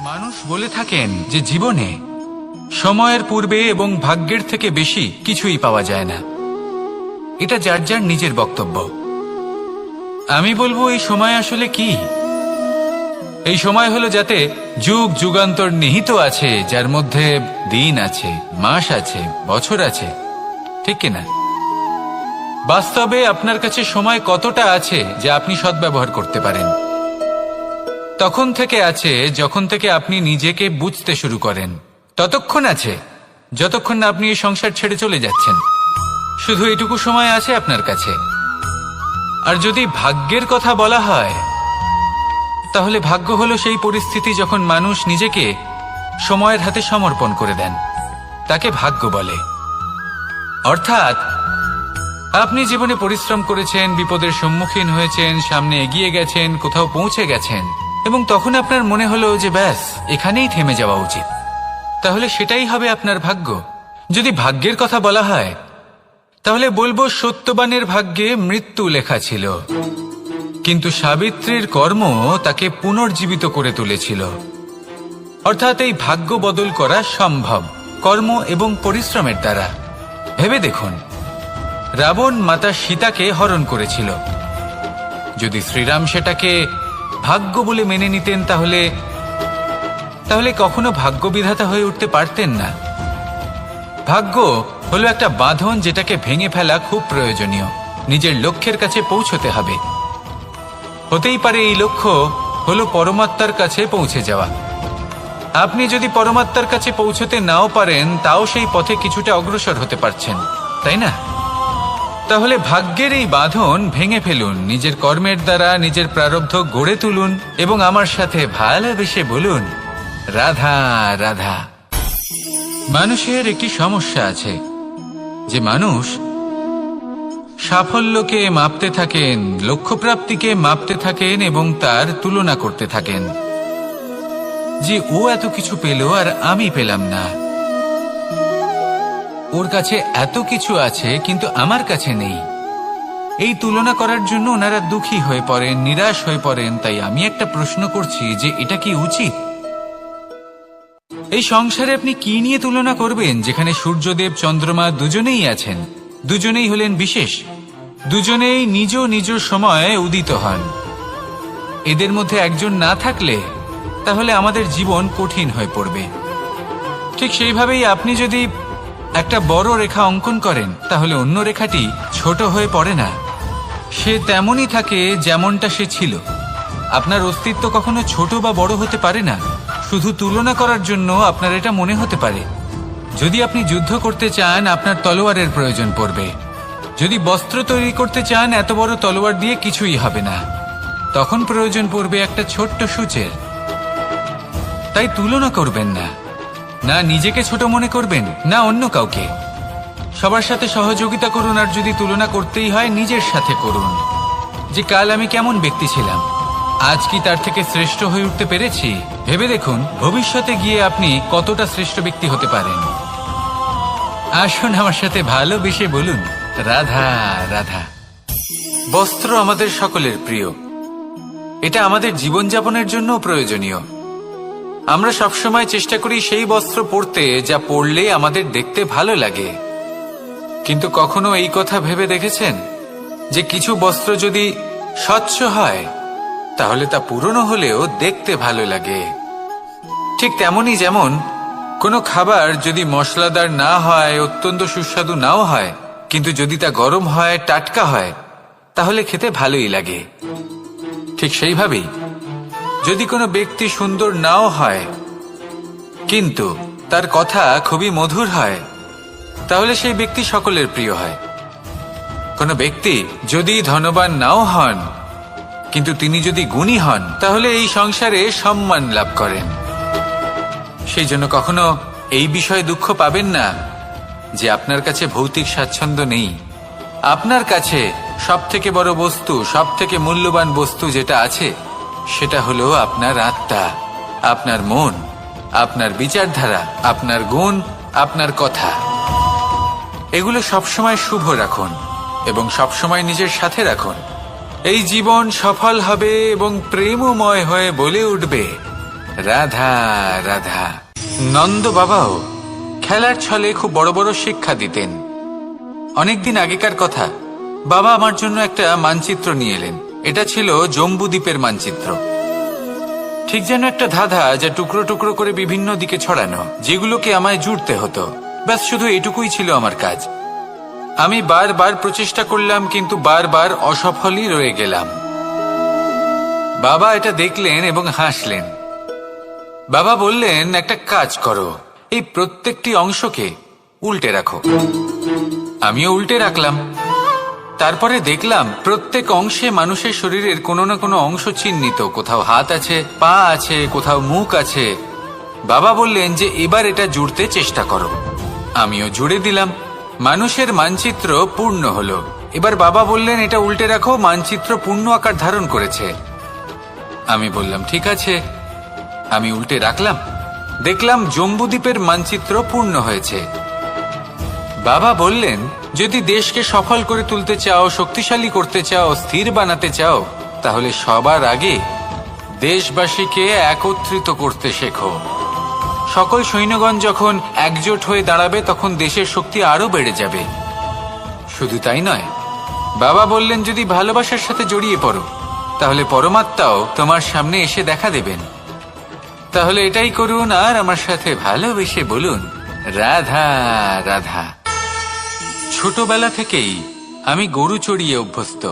মানুষ বলে থাকেন যে জীবনে সময়ের পূর্বে এবং ভাগ্যের থেকে বেশি কিছুই পাওয়া যায় না। এটা যার যার নিজের বক্তব্য। আমি বলবো এই সময় আসলে কি? এই সময় হলো যাতে যুগ যুগান্তর নিহিত আছে, যার মধ্যে দিন আছে, মাস আছে, বছর আছে, ঠিক কিনা? বাস্তবে আপনার কাছে সময় কতটা আছে যা আপনি সদ্ব্যবহার করতে পারেন? তখন থেকে আছে যখন থেকে আপনি নিজেকে বুঝতে শুরু করেন। ততক্ষণ আছে যতক্ষণ না আপনি এই সংসার ছেড়ে চলে যাচ্ছেন। শুধু এটুকু সময় আছে আপনার কাছে। আর যদি ভাগ্যের কথা বলা হয়, তাহলে ভাগ্য হলো সেই পরিস্থিতি যখন মানুষ নিজেকে সময়ের হাতে সমর্পণ করে দেন, তাকে ভাগ্য বলে। অর্থাৎ আপনি জীবনে পরিশ্রম করেছেন, বিপদের সম্মুখীন হয়েছেন, সামনে এগিয়ে গেছেন, কোথাও পৌঁছে গেছেন, এবং তখন আপনার মনে হলো যে ব্যাস এখানেই থেমে যাওয়া উচিত। তাহলে সেটাই হবে আপনার ভাগ্য। যদি ভাগ্যের কথা বলা হয়, তাহলে বলবো সত্যবানের ভাগ্যে মৃত্যু লেখা ছিল, কিন্তু সাবিত্রীর কর্ম তাকে পুনর্জীবিত করে তুলেছিল। অর্থাৎ এই ভাগ্য বদল করা সম্ভব কর্ম এবং পরিশ্রমের দ্বারা। ভেবে দেখুন, রাবণ মাতা সীতাকে হরণ করেছিল। যদি শ্রীরাম সেটাকে ভাগ্য বলে মেনে নিতেন, তাহলে কখনো ভাগ্য বিধাতা হয়ে উঠতে পারতেন না। ভাগ্য হলো একটা বাঁধন যেটাকে ভেঙে ফেলা খুব প্রয়োজনীয়। নিজের লক্ষ্যের কাছে পৌঁছতে হবে। হতেই পারে এই লক্ষ্য হলো পরমাত্মার কাছে পৌঁছে যাওয়া। আপনি যদি পরমাত্মার কাছে পৌঁছতে নাও পারেন, তাও সেই পথে কিছুটা অগ্রসর হতে পারছেন, তাই না? তাহলে ভাগ্যের এই বাঁধন ভেঙে ফেলুন, নিজের কর্মের দ্বারা নিজের প্রারব্ধ গড়ে তুলুন এবং আমার সাথে ভালোবেসে বলুন, রাধা রাধা। মানুষের একটি সমস্যা আছে যে মানুষ সাফল্যকে মাপতে থাকেন, লক্ষ্যপ্রাপ্তিকে মাপতে থাকেন এবং তার তুলনা করতে থাকেন যে ও এত কিছু পেল আর আমি পেলাম না। ওর কাছে এত কিছু আছে কিন্তু আমার কাছে নেই। এই তুলনা করার জন্য ওনারা দুঃখী হয়ে পড়েন, নিরাশ হয়ে পড়েন। তাই আমি একটা প্রশ্ন করছি যে এটা কি উচিত? এই সংসারে আপনি কি নিয়ে তুলনা করবেন, যেখানে সূর্যদেব চন্দ্রমা দুজনেই আছেন, দুজনেই হলেন বিশেষ, দুজনেই নিজ নিজ সময়ে উদিত হন। এদের মধ্যে একজন না থাকলে তাহলে আমাদের জীবন কঠিন হয়ে পড়বে। ঠিক সেইভাবেই আপনি যদি একটা বড় রেখা অঙ্কন করেন, তাহলে অন্য রেখাটি ছোট হয়ে পড়ে না, সে তেমনই থাকে যেমনটা সে ছিল। আপনার অস্তিত্ব কখনো ছোট বা বড় হতে পারে না। শুধু তুলনা করার জন্য আপনার এটা মনে হতে পারে। যদি আপনি যুদ্ধ করতে চান, আপনার তলোয়ারের প্রয়োজন পড়বে। যদি বস্ত্র তৈরি করতে চান, এত বড় তলোয়ার দিয়ে কিছুই হবে না, তখন প্রয়োজন পড়বে একটা ছোট্ট সূচের। তাই তুলনা করবেন না, না নিজেকে ছোট মনে করবেন, না অন্য কাউকে। সবার সাথে সহযোগিতা করুন, আর যদি তুলনা করতেই হয় নিজের সাথে করুন, যে কাল আমি কেমন ব্যক্তি ছিলাম, আজ কি তার থেকে শ্রেষ্ঠ হয়ে উঠতে পেরেছি? ভেবে দেখুন ভবিষ্যতে গিয়ে আপনি কতটা শ্রেষ্ঠ ব্যক্তি হতে পারেন। আসুন আমার সাথে ভালোবেসে বলুন, রাধা রাধা। বস্ত্র আমাদের সকলের প্রিয়, এটা আমাদের জীবনযাপনের জন্য প্রয়োজনীয়। আমরা সবসময় চেষ্টা করি সেই বস্ত্র পরতে যা পরলে আমাদের দেখতে ভালো লাগে। কিন্তু কখনো এই কথা ভেবে দেখেছেন যে কিছু বস্ত্র যদি স্বচ্ছ হয়, তাহলে তা পুরনো হলেও দেখতে ভালো লাগে? ঠিক তেমনি যেমন কোনো খাবার যদি মশলাদার না হয়, অত্যন্ত সুস্বাদু নাও হয়, কিন্তু যদি তা গরম হয়, টাটকা হয়, তাহলে খেতে ভালোই লাগে। ঠিক সেইভাবেই যদি কোনো ব্যক্তি সুন্দর নাও হয়, কিন্তু তার কথা খুবই মধুর হয়, তাহলে সেই ব্যক্তি সকলের প্রিয় হয়। কোনো ব্যক্তি যদি ধনবান নাও হন, কিন্তু তিনি যদি গুণী হন, তাহলে এই সংসারে সম্মান লাভ করেন। সেই জন্য কখনো এই বিষয়ে দুঃখ পাবেন না যে আপনার কাছে ভৌতিক স্বাচ্ছন্দ্য নেই। আপনার কাছে সব থেকে বড় বস্তু, সব থেকে মূল্যবান বস্তু যেটা আছে, সেটা হলো আপনার আত্মা, আপনার মন, আপনার বিচারধারা, আপনার গুণ, আপনার কথা। এগুলো সবসময় শুভ রাখুন এবং সবসময় নিজের সাথে রাখুন। এই জীবন সফল হবে এবং প্রেমময় হয়ে বলে উঠবে, রাধা রাধা। নন্দ বাবাও খেলার ছলে খুব বড় বড় শিক্ষা দিতেন। অনেকদিন আগেকার কথা, বাবা আমার জন্য একটা মানচিত্র নিয়ে এলেন। এটা ছিল জম্বুদ্বীপের মানচিত্র, ঠিক যেন একটা ধাঁধা, যা টুকরো টুকরো করে বিভিন্ন দিকে ছড়ানো, যেগুলোকে আমায় জুড়তে হতো। ব্যাস শুধু এটুকুই ছিল আমার কাজ। আমি বারবার প্রচেষ্টা করলাম, কিন্তু বারবার অসফলই রয়ে গেলাম। বাবা এটা দেখলেন এবং হাসলেন। বাবা বললেন, একটা কাজ করো, এই প্রত্যেকটি অংশকে উল্টে রাখো। আমিও উল্টে রাখলাম। তারপরে দেখলাম প্রত্যেক অংশে মানুষের শরীরের কোনো না কোনো অংশ চিহ্নিত। কোথাও হাত আছে, পা আছে, কোথাও মুখ আছে। বাবা বললেন যে এবার এটা জুড়তে চেষ্টা করো। আমিও জুড়ে দিলাম। মানুষের মানচিত্র পূর্ণ হলো। এবার বাবা বললেন, এটা উল্টে রাখো, মানচিত্র পূর্ণ আকার ধারণ করেছে। আমি বললাম, ঠিক আছে। আমি উল্টে রাখলাম। দেখলাম জম্বুদ্বীপের মানচিত্র পূর্ণ হয়েছে। বাবা বললেন, যদি দেশকে সফল করে তুলতে চাও, শক্তিশালী করতে চাও, স্থির বানাতে চাও, তাহলে সবার আগে দেশবাসীকে একত্রিত করতে শেখো। সকল সৈন্যগণ যখন একজোট হয়ে দাঁড়াবে, তখন দেশের শক্তি আরো বেড়ে যাবে। শুধু তাই নয়, বাবা বললেন, যদি ভালোবাসার সাথে জড়িয়ে পড়ো, তাহলে পরমাত্মাও তোমার সামনে এসে দেখা দেবেন। তাহলে এটাই করুন, আর আমার সাথে ভালোবেসে বলুন, রাধা রাধা। ছোটবেলা থেকেই আমি গরু চড়িয়ে অভ্যস্ত,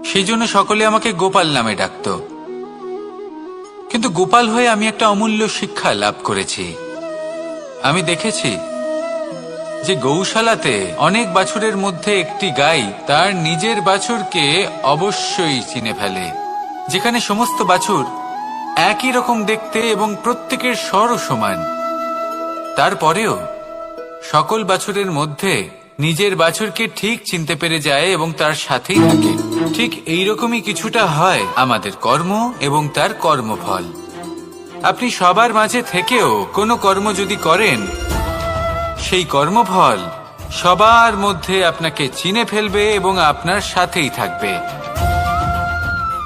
সেই জন্য সকলে আমাকে গোপাল নামে ডাকত। কিন্তু গোপাল হয়ে আমি একটা অমূল্য শিক্ষা লাভ করেছি। আমি দেখেছি যে গৌশালাতে অনেক বাছুরের মধ্যে একটি গাই তার নিজের বাছুরকে অবশ্যই চিনে ফেলে। যেখানে সমস্ত বাছুর একই রকম দেখতে এবং প্রত্যেকের স্বরও সমান, তারপরেও সকল বাছুরের মধ্যে নিজের বাছুরকে ঠিক চিনতে পেরে যায় এবং তার সাথেই থাকে। ঠিক এইরকমই কিছুটা হয় আমাদের কর্ম এবং তার কর্মফল। আপনি সবার মাঝে থেকেও কোনো কর্ম যদি করেন, সেই কর্মফল সবার মধ্যে আপনাকে চিনে ফেলবে এবং আপনার সাথেই থাকবে।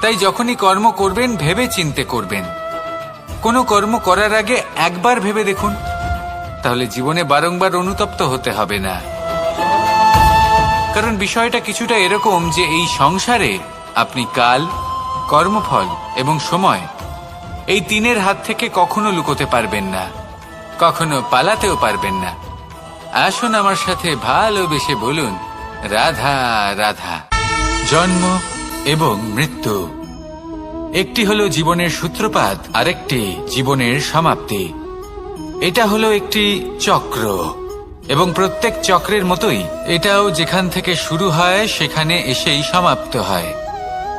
তাই যখনই কর্ম করবেন, ভেবে চিন্তে করবেন। কোনো কর্ম করার আগে একবার ভেবে দেখুন, তাহলে জীবনে বারংবার অনুতপ্ত হতে হবে না। কারণ বিষয়টা কিছুটা এরকম যে এই সংসারে আপনি কাল, কর্মফল এবং সময়, এই তিনের হাত থেকে কখনো লুকোতে পারবেন না, কখনো পালাতেও পারবেন না। আসুন আমার সাথে ভালোবেসে বলুন, রাধা রাধা। জন্ম এবং মৃত্যু, একটি হলো জীবনের সূত্রপাত, আরেকটি জীবনের সমাপ্তি। এটা হলো একটি চক্র, এবং প্রত্যেক চক্রের মতোই এটাও যেখান থেকে শুরু হয় সেখানে এসেই সমাপ্ত হয়।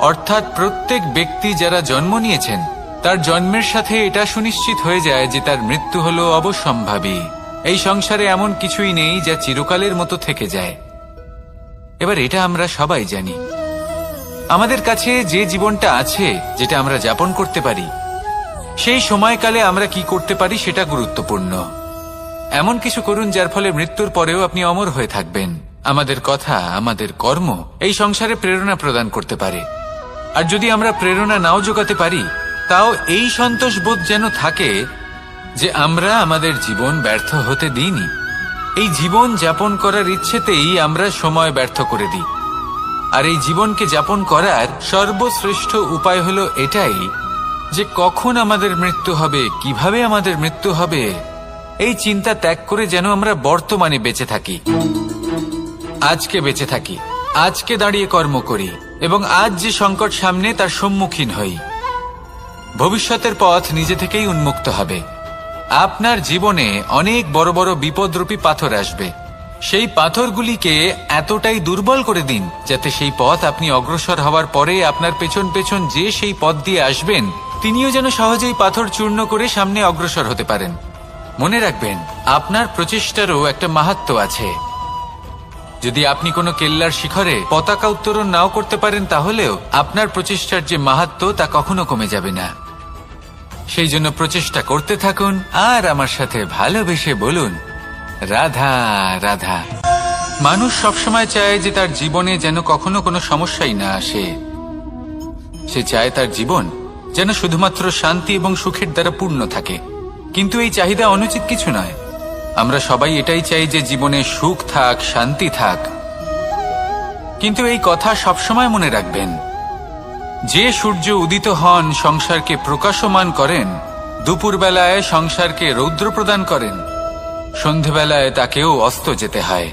অর্থাৎ প্রত্যেক ব্যক্তি যারা জন্ম নিয়েছেন, তার জন্মের সাথে এটা সুনিশ্চিত হয়ে যায় যে তার মৃত্যু হলো অবশ্যম্ভাবী। এই সংসারে এমন কিছুই নেই যা চিরকালের মতো থেকে যায়। এবার এটা আমরা সবাই জানি। আমাদের কাছে যে জীবনটা আছে, যেটা আমরা যাপন করতে পারি, সেই সময়কালে আমরা কি করতে পারি সেটা গুরুত্বপূর্ণ। এমন কিছু করুন যার ফলে মৃত্যুর পরেও আপনি অমর হয়ে থাকবেন। আমাদের কথা, আমাদের কর্ম এই সংসারে প্রেরণা প্রদান করতে পারে। আর যদি আমরা প্রেরণা নাও জোগাতে পারি, তাও এই সন্তোষ বোধ যেন থাকে যে আমরা আমাদের জীবন ব্যর্থ হতে দিইনি। এই জীবন যাপন করার ইচ্ছেতেই আমরা সময় ব্যর্থ করে দিই। আর এই জীবনকে যাপন করার সর্বশ্রেষ্ঠ উপায় হলো এটাই যে কখন আমাদের মৃত্যু হবে, কিভাবে আমাদের মৃত্যু হবে, এই চিন্তা ত্যাগ করে যেন আমরা বর্তমানে বেঁচে থাকি, আজকে বেঁচে থাকি, আজকে দাঁড়িয়ে কর্ম করি এবং আজ যে সংকট সামনে তার সম্মুখীন হই। ভবিষ্যতের পথ নিজে থেকেই উন্মুক্ত হবে। আপনার জীবনে অনেক বড় বড় বিপদরূপী পাথর আসবে। সেই পাথরগুলিকে এতটাই দুর্বল করে দিন যাতে সেই পথ আপনি অগ্রসর হওয়ার পরে আপনার পেছন পেছন যে সেই পথ দিয়ে আসবেন, তিনিও যেন সহজেই পাথর চূর্ণ করে সামনে অগ্রসর হতে পারেন। মনে রাখবেন, আপনার প্রচেষ্টারও একটা মাহাত্ম্য আছে। যদি আপনি কোনো কেল্লার শিখরে পতাকা উত্তোলন নাও করতে পারেন, তাহলেও আপনার প্রচেষ্টার যে মাহাত্ম্য তা কখনো কমে যাবে না। সেই জন্য প্রচেষ্টা করতে থাকুন আর আমার সাথে ভালোবেসে বলুন, রাধা রাধা। মানুষ সবসময় চায় যে তার জীবনে যেন কখনো কোনো সমস্যাই না আসে। সে চায় তার জীবন যেন শুধুমাত্র শান্তি এবং সুখের দ্বারা পূর্ণ থাকে। কিন্তু এই চাহিদা অনুচিত কিছু নয়। আমরা সবাই এটাই চাই যে জীবনে সুখ থাক, শান্তি থাক। কিন্তু এই কথা সবসময় মনে রাখবেন, যে সূর্য উদিত হন সংসারকে প্রকাশমান করেন, দুপুরবেলায় সংসারকে রৌদ্র প্রদান করেন, সন্ধেবেলায় তাকেও অস্ত যেতে হয়।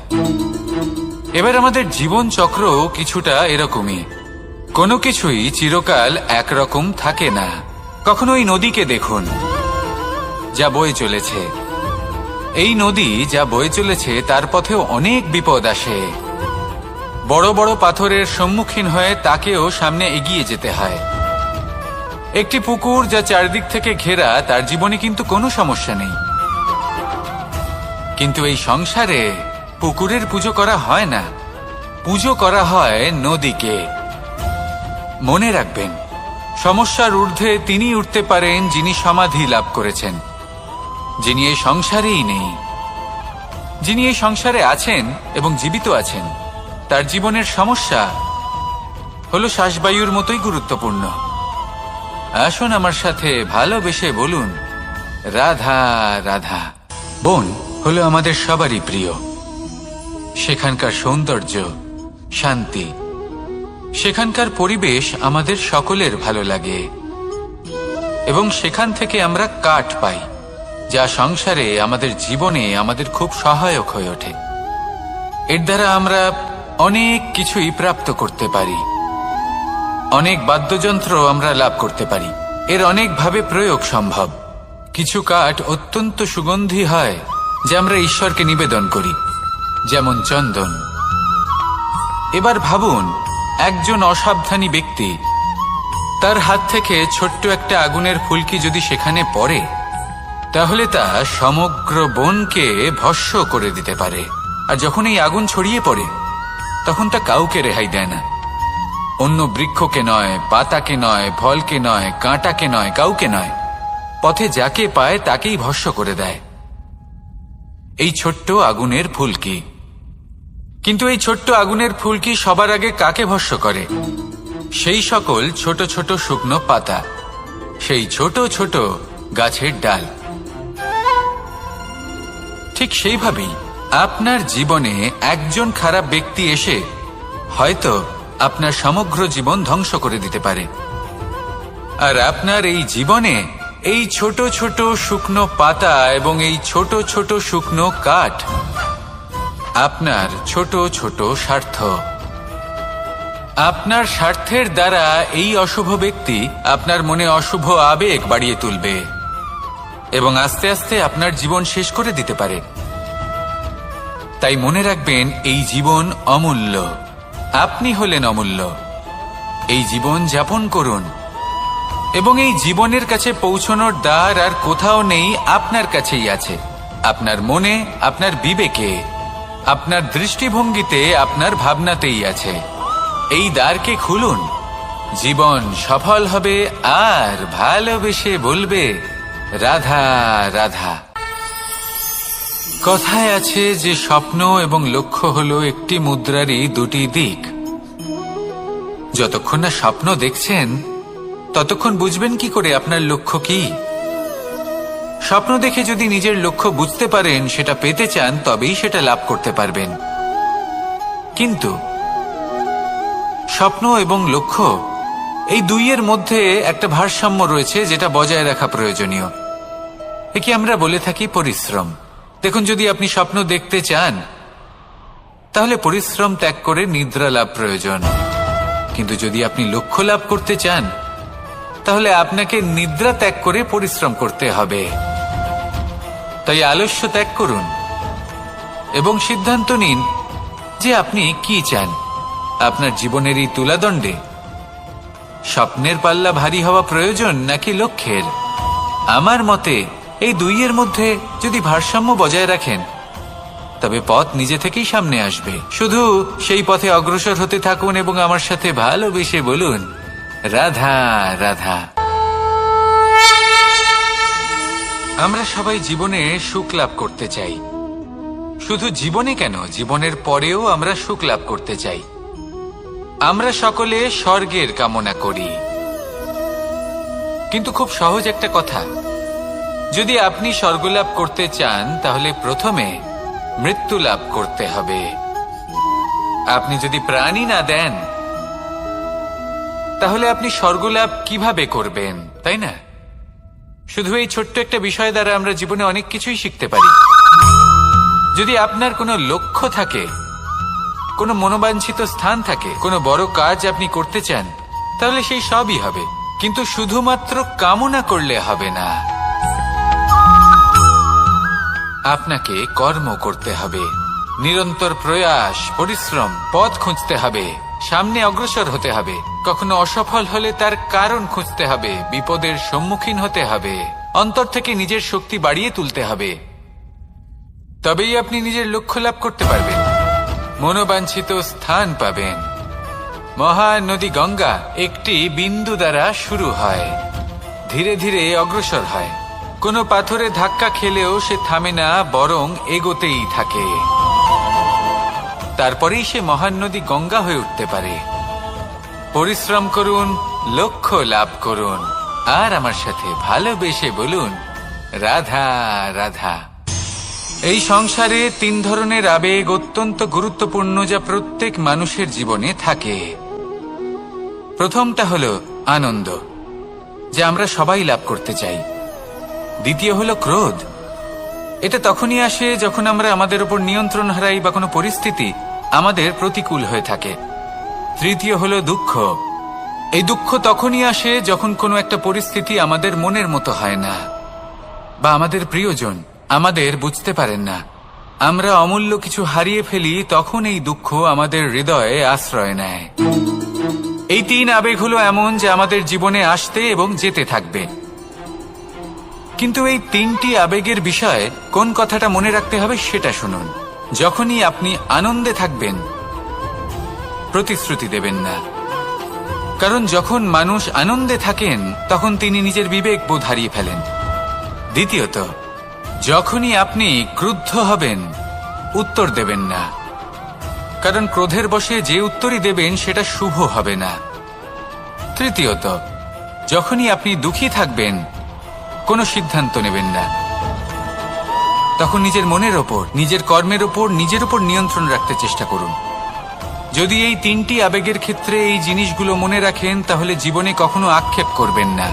এবার আমাদের জীবন চক্র কিছুটা এরকমই। কোনো কিছুই চিরকাল একরকম থাকে না। কখনো এই নদীকে দেখুন, যা বয়ে চলেছে। এই নদী যা বয়ে চলেছে তার পথেও অনেক বিপদ আসে। বড় বড় পাথরের সম্মুখীন হয়ে তাকেও সামনে এগিয়ে যেতে হয়। একটি পুকুর যা চারদিক থেকে ঘেরা, তার জীবনে কিন্তু কোনো সমস্যা নেই। কিন্তু এই সংসারে পুকুরের পুজো করা হয় না, পুজো করা হয় নদীকে। মনে রাখবেন, সমস্যার ঊর্ধ্বে তিনি উঠতে পারেন যিনি সমাধি লাভ করেছেন, যিনি এই সংসারেই নেই। যিনি এই সংসারে আছেন এবং জীবিত আছেন, তার জীবনের সমস্যা হলো শ্বাসবায়ুর মতোই গুরুত্বপূর্ণ। আসুন আমার সাথে ভালোবেসে বলুন, রাধা রাধা। বন হলো আমাদের সবারই প্রিয়। সেখানকার সৌন্দর্য, শান্তি, সেখানকার পরিবেশ আমাদের সকলের ভালো লাগে এবং সেখান থেকে আমরা কাঠ পাই, যা সংসারে আমাদের জীবনে আমাদের খুব সহায়ক হয়ে ওঠে। এর দ্বারা আমরা অনেক কিছুই প্রাপ্ত করতে পারি। অনেক বাদ্যযন্ত্র আমরা লাভ করতে পারি। এর অনেকভাবে প্রয়োগ সম্ভব। কিছু কাঠ অত্যন্ত সুগন্ধি হয়, যা আমরা ঈশ্বরকে নিবেদন করি, যেমন চন্দন। এবার ভাবুন, একজন অসাবধানী ব্যক্তি, তার হাত থেকে ছোট্ট একটা আগুনের ফুলকি যদি সেখানে পড়ে, তাহলে তা সমগ্র বনকে ভস্ম করে দিতে পারে। আর যখন এই আগুন ছড়িয়ে পড়ে, তখন তা কাউকে রেহাই দেয় না। অন্য বৃক্ষকে নয়, পাতাকে নয়, ফলকে নয়, কাঁটাকে নয়, কাউকে নয়, পথে যাকে পায় তাকেই ভস্ম করে দেয়। এই ছোট্ট আগুনের ফুলকি। কিন্তু এই ছোট্ট আগুনের ফুলকি সবার আগে কাকে ভস্ম করে? সেই সকল ছোট ছোট শুকনো পাতা, সেই ছোট ছোট গাছের ডাল। ঠিক সেইভাবেই আপনার জীবনে একজন খারাপ ব্যক্তি এসে হয়তো আপনার সমগ্র জীবন ধ্বংস করে দিতে পারে। আর আপনার এই জীবনে এই ছোট ছোট শুকনো পাতা এবং এই ছোট ছোট শুকনো কাঠ আপনার ছোট ছোট স্বার্থ। আপনার স্বার্থের দ্বারা এই অশুভ ব্যক্তি আপনার মনে অশুভ আবেগ বাড়িয়ে তুলবে এবং আস্তে আস্তে আপনার জীবন শেষ করে দিতে পারে। তাই মনে রাখবেন, এই জীবন অমূল্য। আপনি হলেন অমূল্য। এই জীবন যাপন করুন এবং এই জীবনের কাছে পৌঁছানোর দ্বার আর কোথাও নেই, আপনার কাছেই আছে। আপনার মনে, আপনার বিবেকে, আপনার দৃষ্টিভঙ্গিতে, আপনার ভাবনাতেই আছে। এই দ্বারকে খুলুন, জীবন সফল হবে আর ভালোবেসে বলবে, রাধা রাধা। কথায় আছে যে স্বপ্ন এবং লক্ষ্য হলো একটি মুদ্রারই দুটি দিক। যতক্ষণ না স্বপ্ন দেখছেন, ততক্ষণ বুঝবেন কি করে আপনার লক্ষ্য কি? স্বপ্ন দেখে যদি নিজের লক্ষ্য বুঝতে পারেন, সেটা পেতে চান, তবেই সেটা লাভ করতে পারবেন। কিন্তু স্বপ্ন এবং লক্ষ্য, এই দুইয়ের মধ্যে একটা ভারসাম্য রয়েছে, যেটা বজায় রাখা প্রয়োজনীয়। একে আমরা বলে থাকি পরিশ্রম। দেখুন, যদি আপনি স্বপ্ন দেখতে চান, তাহলে পরিশ্রম ত্যাগ করে নিদ্রা লাভ প্রয়োজন। কিন্তু যদি আপনি লক্ষ্য লাভ করতে চান, তাহলে আপনাকে নিদ্রা ত্যাগ করে পরিশ্রম করতে হবে। তাই আলস্য ত্যাগ করুন এবং সিদ্ধান্ত নিন যে আপনি কি চান। আপনার জীবনের এই তুলাদণ্ডে স্বপ্নের পাল্লা ভারী হওয়া প্রয়োজন নাকি লক্ষ্যের? আমার মতে এই দুইয়ের মধ্যে যদি ভারসাম্য বজায় রাখেন, তবে পথ নিজে থেকেই সামনে আসবে। শুধু সেই পথে অগ্রসর হতে থাকুন এবং আমার সাথে ভালোবেসে বলুন, রাধা রাধা। আমরা সবাই জীবনে সুখ লাভ করতে চাই। শুধু জীবনে কেন, জীবনের পরেও আমরা সুখ লাভ করতে চাই। আমরা সকলে স্বর্গের কামনা করি। কিন্তু খুব সহজ একটা কথা, যদি আপনি স্বর্গলাভ করতে চান তাহলে প্রথমে মৃত্যু লাভ করতে হবে। আপনি যদি প্রাণই না দেন তাহলে আপনি স্বর্গলাভ কিভাবে করবেন, তাই না? শুধু এই ছোট্ট একটা বিষয় দ্বারা আমরা জীবনে অনেক কিছুই শিখতে পারি। যদি আপনার কোনো লক্ষ্য থাকে, কোনো মনোবাঞ্ছিত স্থান থাকে, কোনো বড় কাজ আপনি করতে চান, তাহলে সেই সবই হবে। কিন্তু শুধুমাত্র কামনা করলে হবে না, আপনাকে কর্ম করতে হবে, নিরন্তর প্রয়াস, পরিশ্রম, পথ খুঁজতে হবে, সামনে অগ্রসর হতে হবে। কখনো অসফল হলে তার কারণ খুঁজতে হবে, বিপদের সম্মুখীন হতে হবে, অন্তর থেকে নিজের শক্তি বাড়িয়ে তুলতে হবে। তবেই আপনি নিজের লক্ষ্য লাভ করতে পারবেন, মনোবাঞ্ছিত স্থান পাবেন। মহানদী গঙ্গা একটি বিন্দু দ্বারা শুরু হয়, ধীরে ধীরে অগ্রসর হয়। কোনো পাথরে ধাক্কা খেলেও সে থামে না, বরং এগোতেই থাকে। তারপরেই সে মহান নদী গঙ্গা হয়ে উঠতে পারে। পরিশ্রম করুন, লক্ষ্য লাভ করুন, আর আমার সাথে ভালোবেসে বলুন, রাধা রাধা। এই সংসারে 3 ধরনের আবেগ অত্যন্ত গুরুত্বপূর্ণ, যা প্রত্যেক মানুষের জীবনে থাকে। প্রথমটা হলো আনন্দ, যা আমরা সবাই লাভ করতে চাই। দ্বিতীয় হলো ক্রোধ, এটা তখনই আসে যখন আমরা আমাদের উপর নিয়ন্ত্রণ হারাই বা কোনো পরিস্থিতি আমাদের প্রতিকূল হয়ে থাকে। তৃতীয় হলো দুঃখ, এই দুঃখ তখনই আসে যখন কোনো একটা পরিস্থিতি আমাদের মনের মতো হয় না, বা আমাদের প্রিয়জন আমাদের বুঝতে পারেন না, আমরা অমূল্য কিছু হারিয়ে ফেলি, তখন এই দুঃখ আমাদের হৃদয়ে আশ্রয় নেয়। এই 3 আবেগ হলো এমন যে আমাদের জীবনে আসতে এবং যেতে থাকবে। কিন্তু এই 3টি আবেগের বিষয়ে কোন কথাটা মনে রাখতে হবে সেটা শুনুন। যখনই আপনি আনন্দে থাকবেন, প্রতিশ্রুতি দেবেন না, কারণ যখন মানুষ আনন্দে থাকেন তখন তিনি নিজের বিবেক বোধ হারিয়ে ফেলেন। দ্বিতীয়ত, যখনই আপনি ক্রুদ্ধ হবেন, উত্তর দেবেন না, কারণ ক্রোধের বশে যে উত্তরই দেবেন সেটা শুভ হবে না। তৃতীয়ত, যখনই আপনি দুঃখী থাকবেন, কোনো সিদ্ধান্ত নেবেন না, তখন নিজের মনের ওপর, নিজের কর্মের ওপর, নিজের উপর নিয়ন্ত্রণ রাখতে চেষ্টা করুন। যদি এই 3টি আবেগের ক্ষেত্রে এই জিনিসগুলো মনে রাখেন, তাহলে জীবনে কখনো আক্ষেপ করবেন না।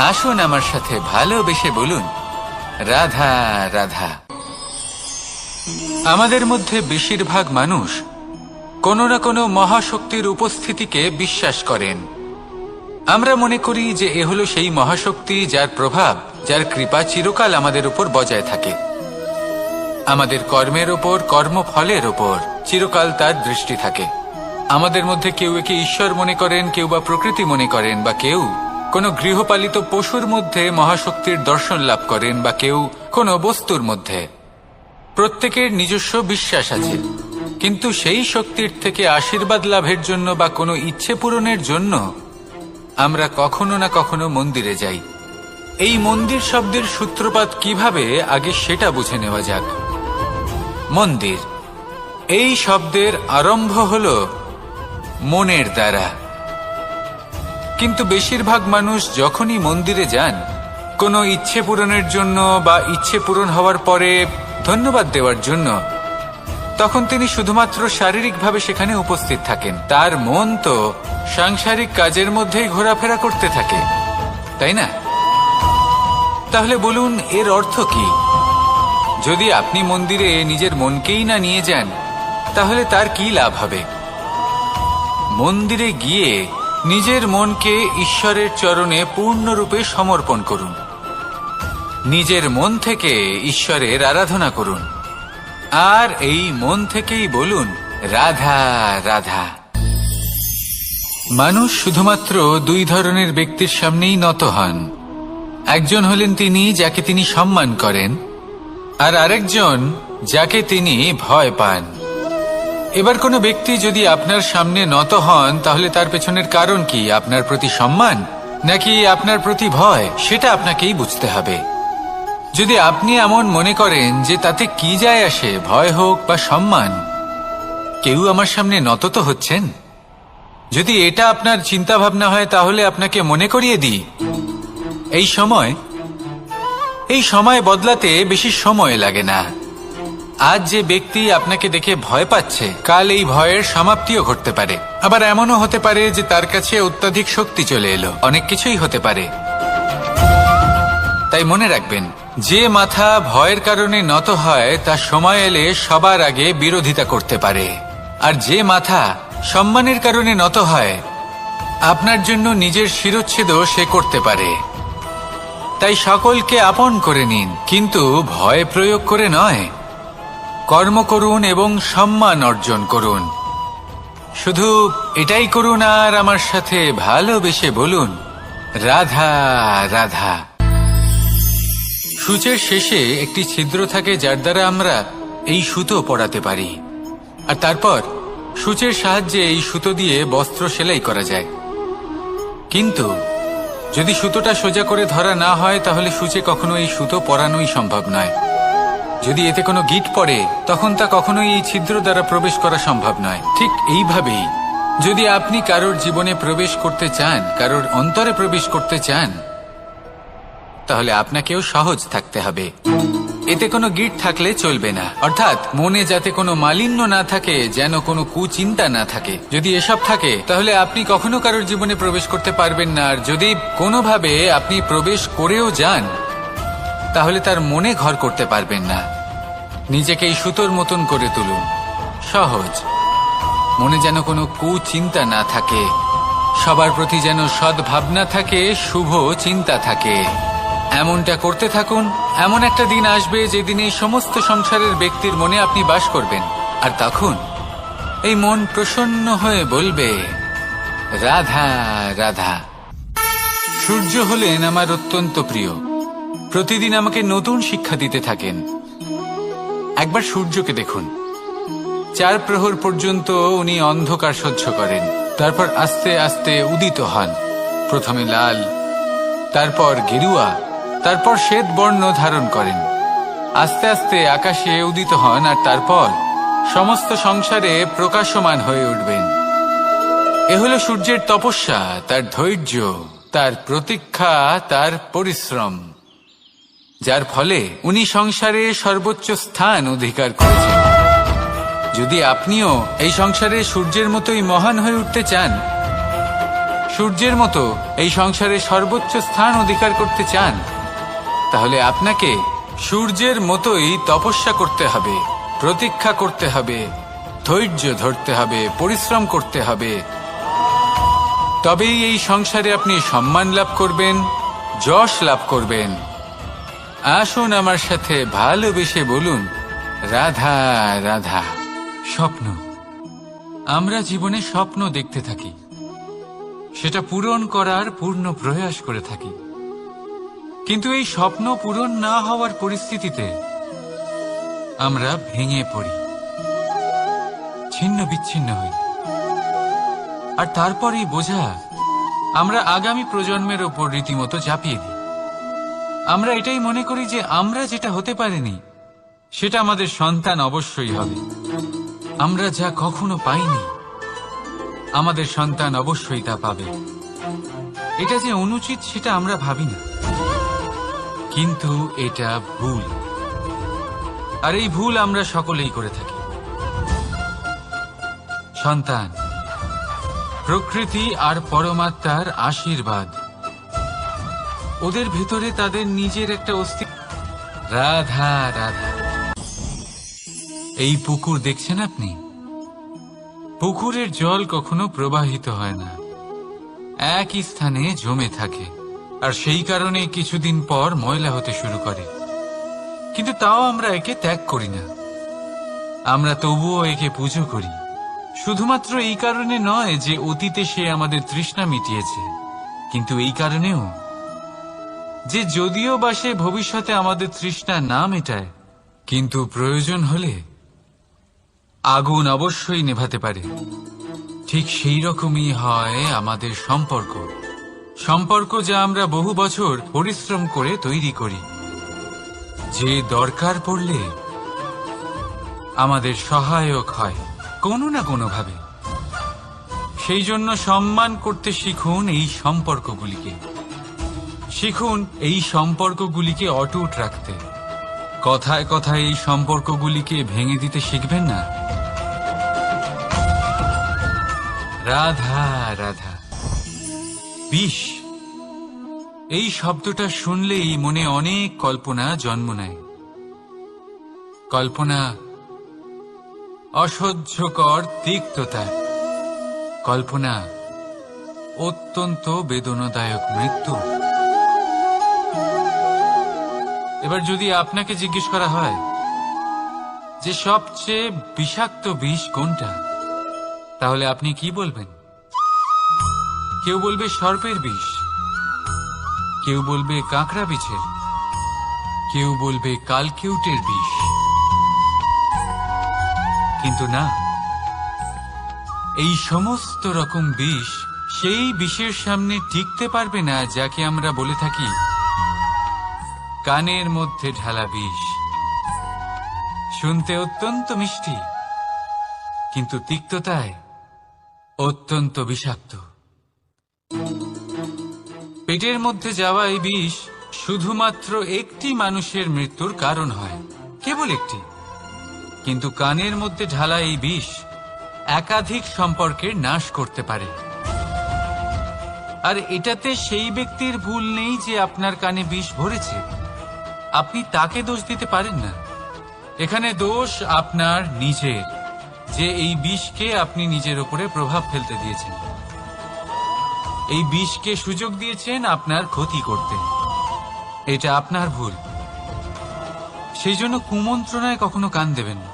আসুন আমার সাথে ভালোবেসে বলুন, রাধা রাধা। আমাদের মধ্যে বেশিরভাগ মানুষ কোনো না কোনো মহাশক্তির উপস্থিতিকে বিশ্বাস করেন। আমরা মনে করি যে এ হলো সেই মহাশক্তি যার প্রভাব, যার কৃপা চিরকাল আমাদের উপর বজায় থাকে। আমাদের কর্মের ওপর, কর্মফলের ওপর চিরকাল তার দৃষ্টি থাকে। আমাদের মধ্যে কেউ একে ঈশ্বর মনে করেন, কেউ বা প্রকৃতি মনে করেন, বা কেউ কোনো গৃহপালিত পশুর মধ্যে মহাশক্তির দর্শন লাভ করেন, বা কেউ কোনো বস্তুর মধ্যে। প্রত্যেকের নিজস্ব বিশ্বাস আছে, কিন্তু সেই শক্তির থেকে আশীর্বাদ লাভের জন্য বা কোনো ইচ্ছে পূরণের জন্য আমরা কখনো না কখনো মন্দিরে যাই। এই মন্দির শব্দের সূত্রপাত কিভাবে, আগে সেটা বুঝে নেওয়া যাক। মন্দির, এই শব্দের আরম্ভ হলো মনের দ্বারা। কিন্তু বেশিরভাগ মানুষ যখনই মন্দিরে যান কোনো ইচ্ছে পূরণের জন্য বা ইচ্ছে পূরণ হওয়ার পরে ধন্যবাদ দেওয়ার জন্য, তখন তিনি শুধুমাত্র শারীরিকভাবে সেখানে উপস্থিত থাকেন। তার মন তো সাংসারিক কাজের মধ্যেই ঘোরাফেরা করতে থাকে, তাই না? তাহলে বলুন, এর অর্থ কি? যদি আপনি মন্দিরে নিজের মনকেই না নিয়ে যান, তাহলে তার কি লাভ হবে? মন্দিরে গিয়ে নিজের মনকে ঈশ্বরের চরণে পূর্ণরূপে সমর্পণ করুন। নিজের মন থেকে ঈশ্বরের আরাধনা করুন, আর এই মন থেকেই বলুন, রাধা রাধা। মানুষ শুধুমাত্র 2 ধরনের ব্যক্তির সামনেই নত হন। একজন হলেন তিনি যাকে তিনি সম্মান করেন, আর আরেকজন যাকে তিনি ভয় পান। এবার কোনো ব্যক্তি যদি আপনার সামনে নত হন, তাহলে তার পেছনের কারণ কি? আপনার প্রতি সম্মান নাকি আপনার প্রতি ভয়? সেটা আপনাকেই বুঝতে হবে। যদি আপনি এমন মনে করেন যে তাতে কি যায় আসে, ভয় হোক বা সম্মান, কেউ আমার সামনে নত তো হচ্ছেন, যদি এটা আপনার চিন্তা ভাবনা হয়, তাহলে আপনাকে মনে করিয়ে দিই, এই সময় বদলাতে বেশি সময় লাগে না। আজ যে ব্যক্তি আপনাকে দেখে ভয় পাচ্ছে, কাল এই ভয়ের সমাপ্তিও ঘটতে পারে। আবার এমনও হতে পারে যে তার কাছে অত্যাধিক শক্তি চলে এলো। অনেক কিছুই হতে পারে। তাই মনে রাখবেন, যে মাথা ভয়ের কারণে নত হয় তা সময় এলে সবার আগে বিরোধিতা করতে পারে, আর যে মাথা সম্মানের কারণে নত হয় আপনার জন্য নিজের শিরচ্ছেদও সে করতে পারে। তাই সকলকে আপন করে নিন, কিন্তু ভয় প্রয়োগ করে নয়। কর্ম করুন এবং সম্মান অর্জন করুন। শুধু এটাই করুন আর আমার সাথে ভালোবেসে বলুন, রাধা রাধা। সূচের শেষে একটি ছিদ্র থাকে যার দ্বারা আমরা এই সুতো পরাতে পারি, আর তারপর সূচের সাহায্যে এই সুতো দিয়ে বস্ত্র সেলাই করা যায়। কিন্তু যদি সুতোটা সোজা করে ধরা না হয় তাহলে সূচে কখনো এই সুতো পরানোই সম্ভব নয়। যদি এতে কোনো গিঁট পড়ে তখন তা কখনোই এই ছিদ্র দ্বারা প্রবেশ করা সম্ভব নয়। ঠিক এইভাবেই যদি আপনি কারোর জীবনে প্রবেশ করতে চান, কারোর অন্তরে প্রবেশ করতে চান, তাহলে আপনাকেও সহজ থাকতে হবে। এতে কোনো গিঁট থাকলে চলবে না, অর্থাৎ মনে যাতে কোনো মালিন্য না থাকে, যেন কোনো কুচিন্তা না থাকে। যদি এসব থাকে তাহলে আপনি কখনো কারোর জীবনে প্রবেশ করতে পারবেন না। আর যদি কোনোভাবে আপনি প্রবেশ করেও যান তাহলে তার মনে ঘর করতে পারবেন না। নিজেকে এই সুতোর মতন করে তুলুন, সহজ। মনে যেন কোনো কুচিন্তা না থাকে, সবার প্রতি যেন সদ্ভাবনা থাকে, শুভ চিন্তা থাকে। এমনটা করতে থাকুন। এমন একটা দিন আসবে যেদিন এই সমস্ত সংসারের ব্যক্তির মনে আপনি বাস করবেন, আর তখন এই মন প্রসন্ন হয়ে বলবে, রাধা রাধা। সূর্য হলেন আমার অত্যন্ত প্রিয়। প্রতিদিন আমাকে নতুন শিক্ষা দিতে থাকেন। একবার সূর্যকে দেখুন। 4 প্রহর পর্যন্ত উনি অন্ধকার সহ্য করেন, তারপর আস্তে আস্তে উদিত হন। প্রথমে লাল, তারপর গেরুয়া, তারপর শ্বেত বর্ণ ধারণ করেন। আস্তে আস্তে আকাশে উদিত হন, আর তারপর সমস্ত সংসারে প্রকাশমান হয়ে উঠবেন। এ হলো সূর্যের তপস্যা, তার ধৈর্য, তার প্রতীক্ষা, তার পরিশ্রম, যার ফলে উনি সংসারে সর্বোচ্চ স্থান অধিকার করেছেন। যদি আপনিও এই সংসারে সূর্যের মতোই মহান হয়ে উঠতে চান, সূর্যের মতো এই সংসারে সর্বোচ্চ স্থান অধিকার করতে চান, তাহলে আপনাকে সূর্যের মতোই তপস্যা করতে হবে, প্রতীক্ষা করতে হবে, ধৈর্য ধরতে হবে, পরিশ্রম করতে হবে। তবেই এই সংসারে আপনি সম্মান লাভ করবেন, যশ লাভ করবেন। আসুন আমার সাথে ভালোবেসে বলুন, রাধা রাধা। স্বপ্ন, আমরা জীবনে স্বপ্ন দেখতে থাকি, সেটা পূরণ করার পূর্ণ প্রয়াস করে থাকি। কিন্তু এই স্বপ্ন পূরণ না হওয়ার পরিস্থিতিতে আমরা ভেঙে পড়ি, ছিন্ন বিচ্ছিন্ন হই, আর তারপর এই বোঝা আমরা আগামী প্রজন্মের ওপর রীতিমতো চাপিয়ে দিই। আমরা এটাই মনে করি যে আমরা যেটা হতে পারিনি সেটা আমাদের সন্তান অবশ্যই হবে। আমরা যা কখনো পাইনি আমাদের সন্তান অবশ্যই তা পাবে। এটা যে অনুচিত সেটা আমরা ভাবি না, কিন্তু এটা ভুল, আর এই ভুল আমরা সকলেই করে থাকি। সন্তান প্রকৃতি আর পরমাত্মার আশীর্বাদ, ওদের ভেতরে তাদের নিজের একটা অস্তিত্ব। রাধা রাধা। এই পুকুর দেখছেন আপনি? পুকুরের জল কখনো প্রবাহিত হয় না, একই স্থানে জমে থাকে, আর সেই কারণে কিছুদিন পর ময়লা হতে শুরু করে। কিন্তু তাও আমরা একে ত্যাগ করি না, আমরা তবুও একে পুজো করি। শুধুমাত্র এই কারণে নয় যে অতীতে সে আমাদের তৃষ্ণা মিটিয়েছে, কিন্তু এই কারণেও যে যদিও বা সে ভবিষ্যতে আমাদের তৃষ্ণা না মেটায়, কিন্তু প্রয়োজন হলে আগুন অবশ্যই নেভাতে পারে। ঠিক সেই রকমই হয় আমাদের সম্পর্ক, সম্পর্ক যা আমরা বহু বছর পরিশ্রম করে তৈরি করি, যে দরকার পড়লে আমাদের সহায়ক হয় কোনো না কোনোভাবে। সেই জন্য সম্মান করতে শিখুন এই সম্পর্কগুলিকে। শিখুন এই সম্পর্কগুলিকে অটুট রাখতে। কথায় কথায় এই সম্পর্কগুলিকে ভেঙে দিতে শিখবেন না। রাধা রাধা। বিষ, এই শব্দটা শুনলেই মনে অনেক কল্পনা জন্ম নেয়। কল্পনা অসহ্যকর তিক্ততা, কল্পনা অত্যন্ত বেদনাদায়ক মৃত্যু। এবার যদি আপনাকে জিজ্ঞেস করা হয় যে সবচেয়ে বিষাক্ত বিষ কোনটা, তাহলে আপনি কি বলবেন? কেউ বলবে সর্পের বিষ, কেউ বলবে কাঁকড়া বিছের, কেউ বলবে কালকিউটের বিষ। কিন্তু না, এই সমস্ত রকম বিষ সেই বিষের সামনে টিকতে পারবে না যাকে আমরা বলে থাকি কানের মধ্যে ঢালা বিষ। শুনতে অত্যন্ত মিষ্টি, কিন্তু তিক্ততায় অত্যন্ত বিষাক্ত। পেটের মধ্যে যাওয়া এই বিষ শুধুমাত্র একটি মানুষের মৃত্যুর কারণ হয়, কেবল একটি। কিন্তু কানের মধ্যে ঢালা এই বিষ একাধিক সম্পর্কের নাশ করতে পারে। আর এটাতে সেই ব্যক্তির ভুল নেই যে আপনার কানে বিষ ভরেছে, আপনি তাকে দোষ দিতে পারেন না। এখানে দোষ আপনার নিজের, যে এই বিষকে আপনি নিজের উপরে প্রভাব ফেলতে দিয়েছেন। এই বিষকে সুযোগ দিয়েছেন আপনার ক্ষতি করতে, এটা আপনার ভুল। সেই জন্য কুমন্ত্রণায় কখনো কান দেবেন না।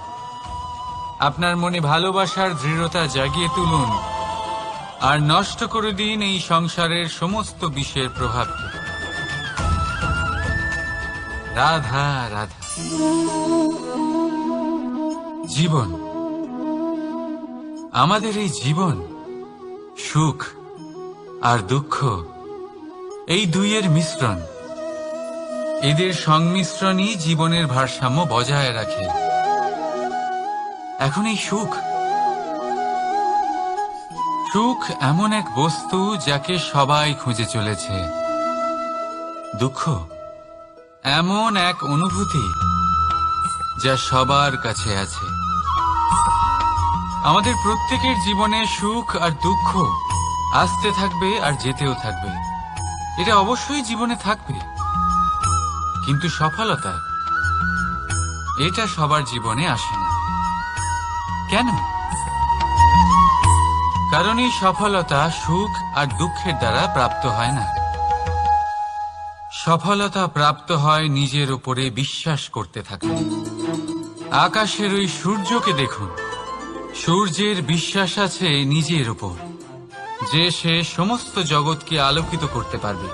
আপনার মনে ভালোবাসার দৃঢ়তা জাগিয়ে তুলুন আর নষ্ট করে দিন এই সংসারের সমস্ত বিষের প্রভাবকে। রাধা রাধা। জীবন, আমাদের এই জীবন, সুখ আর দুঃখ, এই দুইয়ের মিশ্রণ। এদের সংমিশ্রণই জীবনের ভারসাম্য বজায় রাখে। এখন এই সুখ, সুখ এমন এক বস্তু যাকে সবাই খুঁজে চলেছে। দুঃখ এমন এক অনুভূতি যা সবার কাছে আছে। আমাদের প্রত্যেকের জীবনে সুখ আর দুঃখ আসতে থাকবে আর যেতেও থাকবে, এটা অবশ্যই জীবনে থাকবে। কিন্তু সফলতা, এটা সবার জীবনে আসে না। কেন? কারণ এই সফলতা সুখ আর দুঃখের দ্বারা প্রাপ্ত হয় না। সফলতা প্রাপ্ত হয় নিজের উপরে বিশ্বাস করতে থাকলে। আকাশের ওই সূর্যকে দেখুন, সূর্যের বিশ্বাস আছে নিজের উপর যে সে সমস্ত জগৎকে আলোকিত করতে পারবে,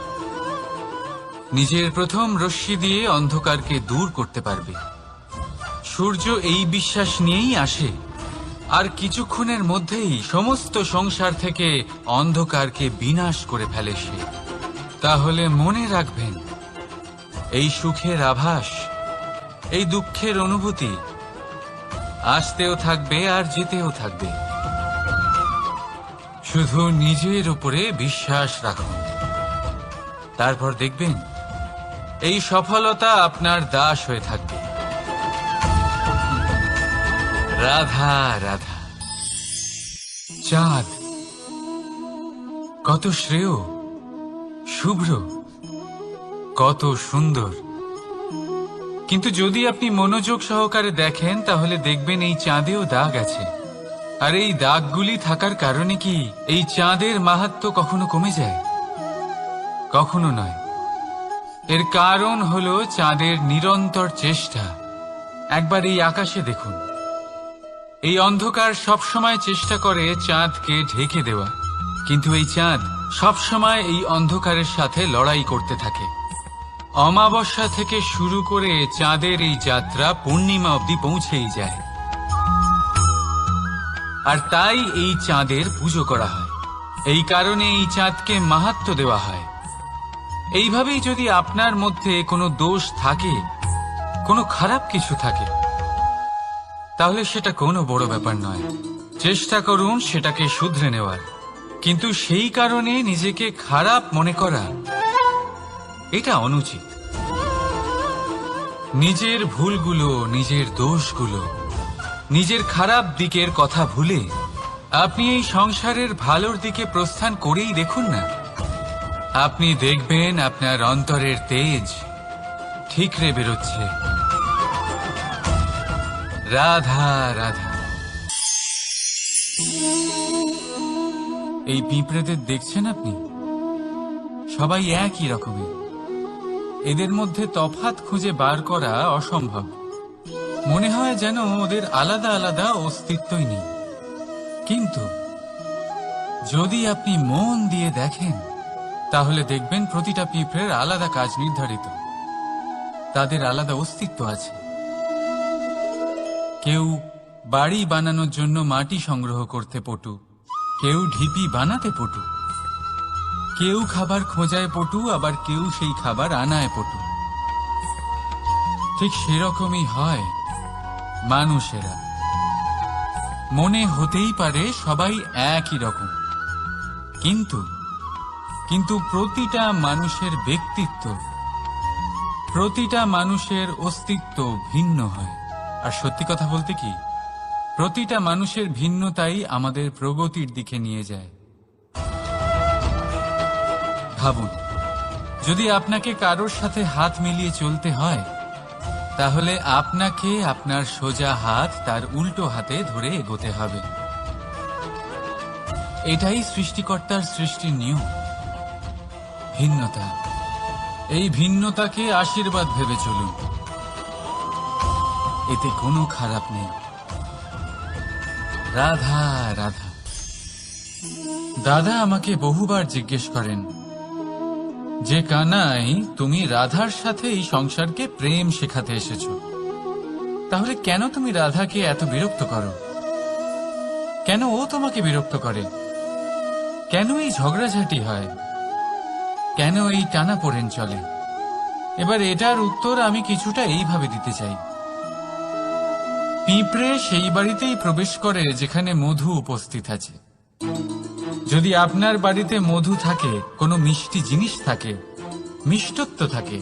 নিজের প্রথম রশ্মি দিয়ে অন্ধকারকে দূর করতে পারবে। সূর্য এই বিশ্বাস নিয়েই আসে, আর কিছুক্ষণের মধ্যেই সমস্ত সংসার থেকে অন্ধকারকে বিনাশ করে ফেলে সে। তাহলে মনে রাখবেন, এই সুখের আভাস, এই দুঃখের অনুভূতি আসতেও থাকবে আর যেতেও থাকবে। শুধু নিজের উপরে বিশ্বাস রাখুন, তারপর দেখবেন এই সফলতা আপনার দাস হয়ে থাকবে। রাধা রাধা। চাঁদ কত শ্রেয়, শুভ্র, কত সুন্দর। কিন্তু যদি আপনি মনোযোগ সহকারে দেখেন তাহলে দেখবেন এই চাঁদেও দাগ আছে। আর এই দাগগুলি থাকার কারণে কি এই চাঁদের মাহাত্ম্য কখনো কমে যায়? কখনো নয়। এর কারণ হলো চাঁদের নিরন্তর চেষ্টা। একবার এই আকাশে দেখুন, এই অন্ধকার সবসময় চেষ্টা করে চাঁদকে ঢেকে দেওয়া, কিন্তু এই চাঁদ সবসময় এই অন্ধকারের সাথে লড়াই করতে থাকে। অমাবস্যা থেকে শুরু করে চাঁদের এই যাত্রা পূর্ণিমা অবধি পৌঁছেই যায়। আর তাই এই চাঁদের পুজো করা হয়, এই কারণে এই চাঁদকে মাহাত্ম্য দেওয়া হয়। এইভাবেই যদি আপনার মধ্যে কোনো দোষ থাকে, কোনো খারাপ কিছু থাকে, তাহলে সেটা কোনো বড় ব্যাপার নয়। চেষ্টা করুন সেটাকে শুধরে নেওয়ার, কিন্তু সেই কারণে নিজেকে খারাপ মনে করা, এটা অনুচিত। নিজের ভুলগুলো, নিজের দোষগুলো, নিজের খারাপ দিকের কথা ভুলে আপনি এই সংসারের ভালোর দিকে প্রস্থান করেই দেখুন না। আপনি দেখবেন আপনার অন্তরের তেজ ঠিকরে বেরোচ্ছে। রাধা রাধা। এই পিঁপড়েদের দেখছেন আপনি? সবাই একই রকমের। এদের মধ্যে তফাৎ খুঁজে বার করা অসম্ভব। মনে হয় যেন ওদের আলাদা আলাদা অস্তিত্বই নেই। কিন্তু যদি আপনি মন দিয়ে দেখেন তাহলে দেখবেন প্রতিটা পিঁপড়ের আলাদা কাজ নির্ধারিত। তাদের আলাদা অস্তিত্ব আছে। কেউ বাড়ি বানানোর জন্য মাটি সংগ্রহ করতে পটু, কেউ ঢিপি বানাতে পটু, কেউ খাবার খোঁজায় পটু, আবার কেউ সেই খাবার আনায় পটু। ঠিক সেরকমই হয় মানুষেরা। মনে হতেই পারে সবাই একই রকম, কিন্তু কিন্তু প্রতিটা মানুষের ব্যক্তিত্ব, প্রতিটা মানুষের অস্তিত্ব ভিন্ন হয়। আর সত্যি কথা বলতে কি, প্রতিটা মানুষের ভিন্নতাই আমাদের প্রগতির দিকে নিয়ে যায়। ভাবুন, যদি আপনাকে কারোর সাথে হাত মিলিয়ে চলতে হয়, তাহলে আপনাকে আপনার সোজা হাত তার উল্টো হাতে ধরে এগোতে হবে। এটাই সৃষ্টিকর্তার সৃষ্টির নিয়ম। ভিন্নতা, এই ভিন্নতাকে আশীর্বাদ ভেবে চলুন। এতে কোনো খারাপ নেই। রাধা রাধা। দাদা আমাকে বহুবার জিজ্ঞেস করেন যে কানাই, তুমি রাধার সাথে এই সংসারকে প্রেম শেখাতে এসেছ, তাহলে কেন তুমি রাধাকে এত বিরক্ত করো? কেন ও তোমাকে বিরক্ত করে? কেন এই ঝগড়াঝাটি হয়? কেন এই টানাপোড়েন চলে? এবার এটার উত্তর আমি কিছুটা এইভাবে দিতে চাই। পিঁপড়ে সেই বাড়িতেই প্রবেশ করে যেখানে মধু উপস্থিত আছে। যদি আপনার বাড়িতে মধু থাকে, কোনো মিষ্টি জিনিস থাকে, মিষ্টত্ব থাকে,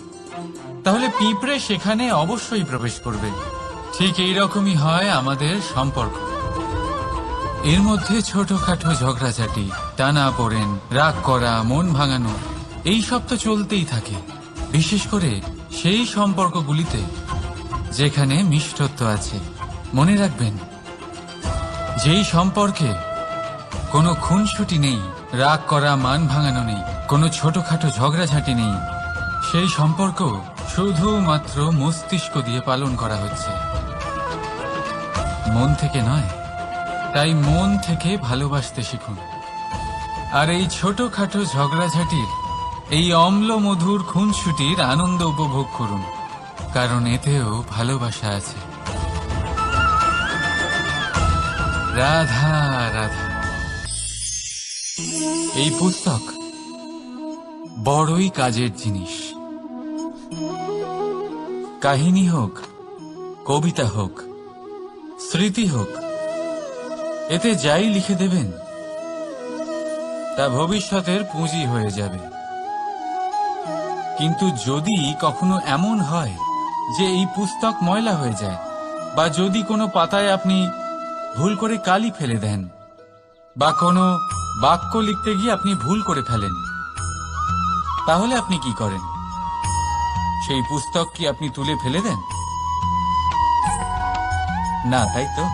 তাহলে পিঁপড়ে সেখানে অবশ্যই প্রবেশ করবে। ঠিক এইরকমই হয় আমাদের সম্পর্ক। এর মধ্যে ছোটখাটো ঝগড়াঝাটি, টানাপোড়েন, রাগ করা, মন ভাঙানো, এইসব তো চলতেই থাকে। বিশেষ করে সেই সম্পর্কগুলিতে যেখানে মিষ্টত্ব আছে। মনে রাখবেন, যেই সম্পর্কে কোনো খুনসুটি নেই, রাগ করা, মান ভাঙানো নেই, কোনো ছোটখাটো ঝগড়াঝাটি নেই, সেই সম্পর্ক শুধুমাত্র মস্তিষ্ক দিয়ে পালন করা হচ্ছে, মন থেকে নয়। তাই মন থেকে ভালোবাসতে শিখুন। আর এই ছোটখাটো ঝগড়াঝাটির, এই অম্ল মধুর খুনসুটির আনন্দ উপভোগ করুন, কারণ এতেও ভালোবাসা আছে। রাধা রাধা। এই পুস্তক বড়ই কাজের জিনিস। কাহিনী হোক, কবিতা হোক, স্মৃতি হোক, এতে যাই লিখে দেবেন তা ভবিষ্যতের পুঁজি হয়ে যাবে। কিন্তু যদি কখনো এমন হয় যে এই পুস্তক ময়লা হয়ে যায়, বা যদি কোনো পাতায় আপনি ভুল করে কালি ফেলে দেন, বা কোনো বাক্য লিখতে গিয়ে আপনি ভুল করে ফেলেন, তাহলে আপনি কি করেন? সেই পুস্তক কি আপনি তুলে ফেলে দেন? না, তাই তো।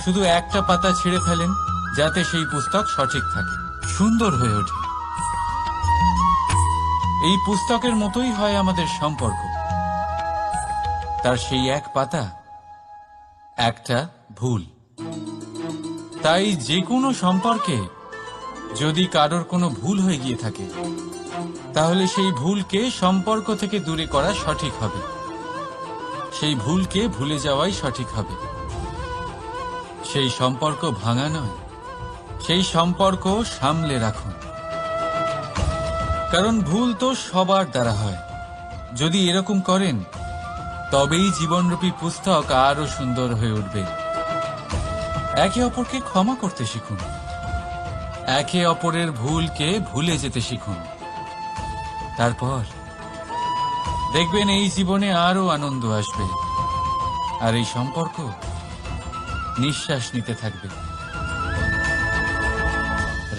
শুধু একটা পাতা ছিঁড়ে ফেলেন, যাতে সেই পুস্তক সঠিক থাকে, সুন্দর হয়ে ওঠে। এই পুস্তকের মতোই হয় আমাদের সম্পর্ক। তার সেই এক পাতা, একটা ভুল। তাই যে কোনো সম্পর্কে যদি কারোর কোনো ভুল হয়ে গিয়ে থাকে, তাহলে সেই ভুলকে সম্পর্ক থেকে দূরে করা সঠিক হবে। সেই ভুলকে ভুলে যাওয়াই সঠিক হবে। সেই সম্পর্ক ভাঙা নয়, সেই সম্পর্ক সামলে রাখুন। কারণ ভুল তো সবার দ্বারা হয়। যদি এরকম করেন, তবেই জীবনরূপী পুস্তক আরো সুন্দর হয়ে উঠবে। একে অপরকে ক্ষমা করতে শিখুন। একে অপরের ভুলকে ভুলে যেতে শিখুন। তারপর দেখবেন এই জীবনে আরো আনন্দ আসবে, আর এই সম্পর্ক নিঃশ্বাস নিতে থাকবে।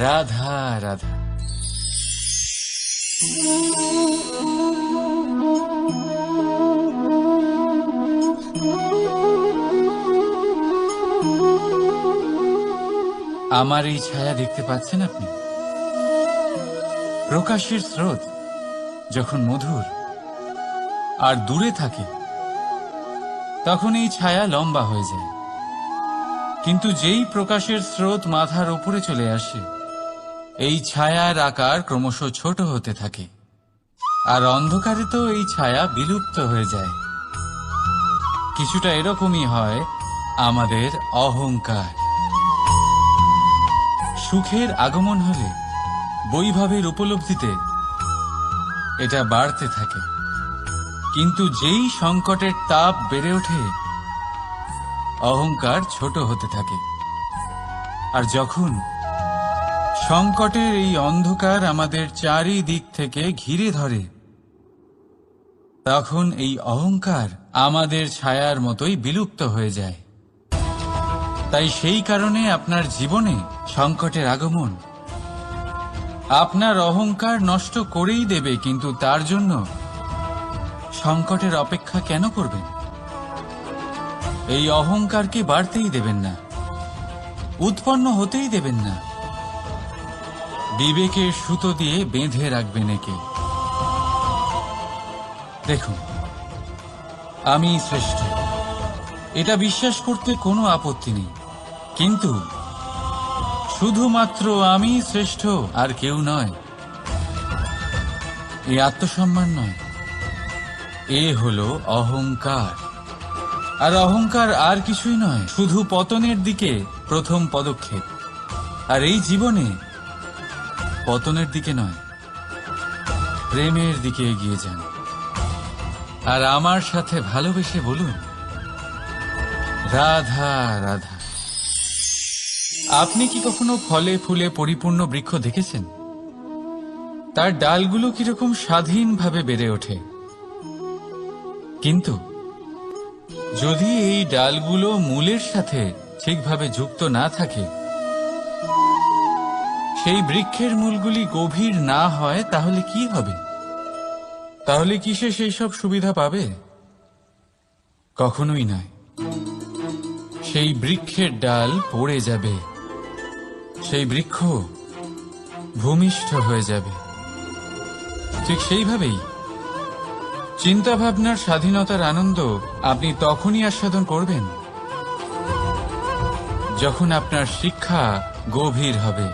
রাধা রাধা। আমার এই ছায়া দেখতে পাচ্ছেন আপনি? প্রকাশের স্রোত যখন মধুর আর দূরে থাকে তখন এই ছায়া লম্বা হয়ে যায়, কিন্তু যেই প্রকাশের স্রোত মাথার উপরে চলে আসে এই ছায়ার আকার ক্রমশ ছোট হতে থাকে, আর অন্ধকারে তো এই ছায়া বিলুপ্ত হয়ে যায়। কিছুটা এরকমই হয় আমাদের অহংকার। সুখের আগমন হলে বৈভবের উপলব্ধিতে এটা বাড়তে থাকে, কিন্তু যেই সংকটের তাপ বেড়ে ওঠে অহংকার ছোট হতে থাকে। আর যখন সংকটের এই অন্ধকার আমাদের চারিদিক থেকে ঘিরে ধরে তখন এই অহংকার আমাদের ছায়ার মতোই বিলুপ্ত হয়ে যায়। তাই সেই কারণে আপনার জীবনে সংকটের আগমন আপনার অহংকার নষ্ট করেই দেবে, কিন্তু তার জন্য সংকটের অপেক্ষা কেন করবেন? এই অহংকারকে বাড়তেই দেবেন না, উৎপন্ন হতেই দেবেন না। বিবেকের সুতো দিয়ে বেঁধে রাখবেন একে। দেখুন, আমি শ্রেষ্ঠ, এটা বিশ্বাস করতে কোনো আপত্তি নেই, কিন্তু শুধুমাত্র আমি শ্রেষ্ঠ আর কেউ নয়, এ আত্মসম্মান নয়, এ হলো অহংকার। আর অহংকার আর কিছুই নয়, শুধু পতনের দিকে প্রথম পদক্ষেপ। আর এই জীবনে পতনের দিকে নয়, প্রেমের দিকে এগিয়ে যান। আর আমার সাথে ভালোবেসে বলুন, রাধা রাধা। আপনি কি কখনো ফলে ফুলে পরিপূর্ণ বৃক্ষ দেখেছেন? তার ডালগুলো কিরকম স্বাধীনভাবে বেড়ে ওঠে, কিন্তু যদি এই ডালগুলো মূলের সাথে ঠিকভাবে যুক্ত না থাকে, সেই বৃক্ষের মূলগুলি গভীর না হয়, তাহলে কি হবে? তাহলে কি সে সেই সব সুবিধা পাবে? কখনোই নয়। সেই বৃক্ষের ডাল পড়ে যাবে, সেই বৃক্ষ ভূমিষ্ঠ হয়ে যাবে। ঠিক সেইভাবেই চিন্তাভাবনার স্বাধীনতার আনন্দ আপনি তখনই আস্বাদন করবেন যখন আপনার শিক্ষা গভীর হবে।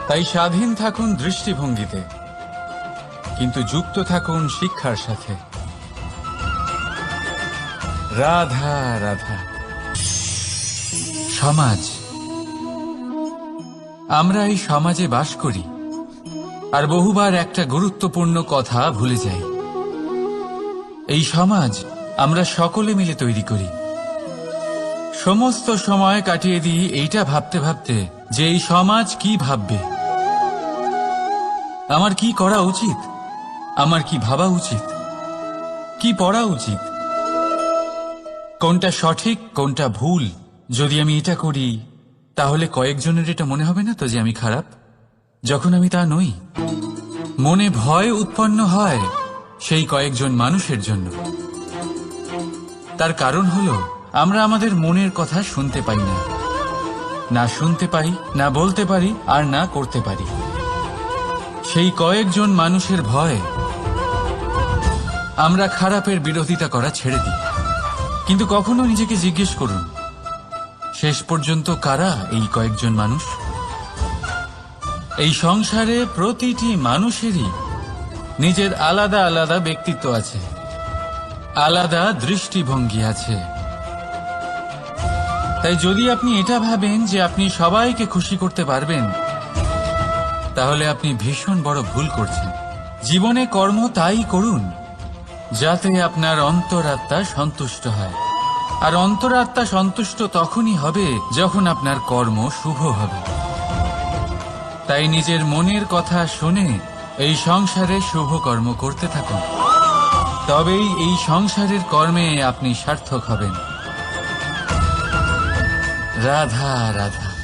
তাই স্বাধীন থাকুন দৃষ্টিভঙ্গিতে, কিন্তু যুক্ত থাকুন শিক্ষার সাথে। রাধা রাধা। সমাজ, আমরা এই সমাজে বাস করি আর বহুবার একটা গুরুত্বপূর্ণ কথা ভুলে যাই। এই সমাজ আমরা সকলে মিলে তৈরি করি। সমস্ত সময় কাটিয়ে দিই এইটা ভাবতে ভাবতে যে এই সমাজ কি ভাববে, আমার কি করা উচিত, আমার কি ভাবা উচিত, কি পড়া উচিত, কোনটা সঠিক কোনটা ভুল। যদি আমি এটা করি তাহলে কয়েকজনের এটা মনে হবে না তো যে আমি খারাপ, যখন আমি তা নই। মনে ভয় উৎপন্ন হয় সেই কয়েকজন মানুষের জন্য। তার কারণ হলো আমরা আমাদের মনের কথা শুনতে পাই না, না শুনতে পাই, না বলতে পারি, আর না করতে পারি। সেই কয়েকজন মানুষের ভয় আমরা খারাপের বিরোধিতা করা ছেড়ে দিই। কিন্তু কখনো নিজেকে জিজ্ঞেস করুন, শেষ পর্যন্ত কারা এই কয়েকজন মানুষ? এই সংসারে প্রতিটি মানুষেরই নিজের আলাদা আলাদা ব্যক্তিত্ব আছে, আলাদা দৃষ্টিভঙ্গি আছে। তাই যদি আপনি এটা ভাবেন যে আপনি সবাইকে খুশি করতে পারবেন, তাহলে আপনি ভীষণ বড় ভুল করছেন। জীবনে কর্ম তাই করুন যাতে আপনার অন্তরাত্মা সন্তুষ্ট হয়, আর অন্তরাত্মা সন্তুষ্ট তখনই হবে যখন আপনার কর্ম শুভ হবে। তাই নিজের মনের কথা শুনে এই সংসারে শুভ কর্ম করতে থাকুন। তবেই এই সংসারের কর্মে আপনি সার্থক হবেন। রাধা রাধা।